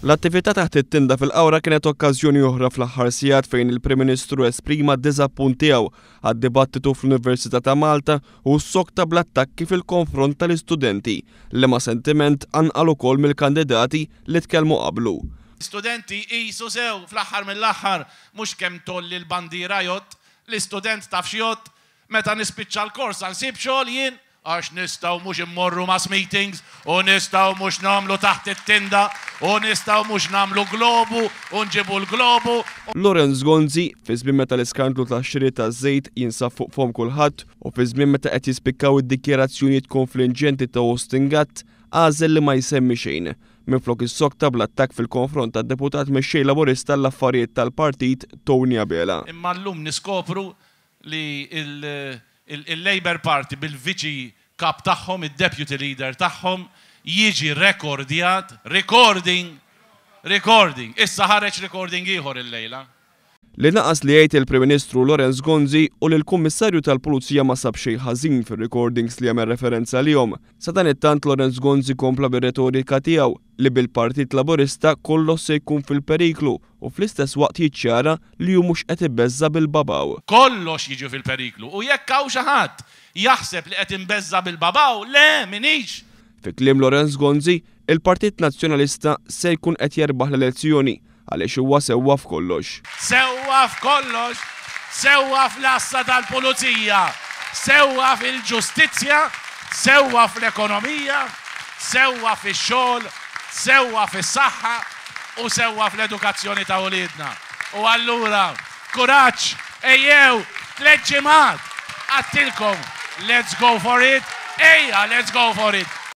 L-attività taħt it-tinda fil-qawra kienet okkażjoni oħra fl-aħħar sigħat fejn il-Prim Ministru esprima d-diżappunt tiegħu għad-dibattitu fl-Università ta' Malta u s-sokta bl-attakki fil-konfront tal-istudenti li ma' sentiment anqal ukoll mill-kandidati li tkellmu qablu. Studenti qisu sew fl-aħħar mill-aħħar mhux kemm tolli l-bandira jott, l-istudent taf xjott meta nispiċċa l-kors nsib xogħol jien għax nistgħu mhux immorru mass meetings u nistgħu mhux nagħmlu taħt it-tinda u nistgħu mhux nagħmlu globu u nġibu l-globu. Lorenz Gonzi fi żmien meta l-iskandlu tax-xiri taż-żejt jinsab fuq fhom kulħadd u fi żmien meta qed jispikkaw id-dikjarazzjonijiet konfliġġenti ta' Austin Gatt għażel li ma jsemmi xejn. Minflok is-sokta bl-attakk fil-konfront tad-deputat mexxej Laburista l-affarijiet tal-partit Tony Abela. Imma llum niskopru li il-Labour Party bil-viċi kap tagħhom, id-deputy leader tagħhom jiġi rekordjat, recording, issa ħareġ recording ieħor il-lejla. Li naqas li jgħid il-Prim Ministru Lorenz Gonzi u li l-Kummissarju tal-Pulizija ma sab xejn ħażin fir-recordings li jagħmel referenza lihom. Sa dan it-tant Lorenz Gonzi kompla bir-retorika tiegħu li bil-Partit Laburista kollox se jkun fil-periklu u fl-istess waqt jiċċara li hu mhux qed ibeżza bil-babaw. Kollox jiġu fil-periklu u jekk hawn xi ħadd jaħseb li qed inbeżza bil-babaw, le minix. Fi kliem Lorenz Gonzi, il-Partit Nazzjonalista se jkun qed jerbaħ l-elezzjoni għaliex huwa sewwa f'kollox. Sewwa f'kollox, sewwa fl-assa tal-pulizija, sewwa fil-ġustizzja, sewwa fl-ekonomija, sewwa fix-xogħol, sewwa fis-saħħa u sewwa fl-edukazzjoni ta' uliedna. U allura, kuraġġ, ejjew, 3 ġimgħat, għattilkom, let's go for it, ejja, let's go for it.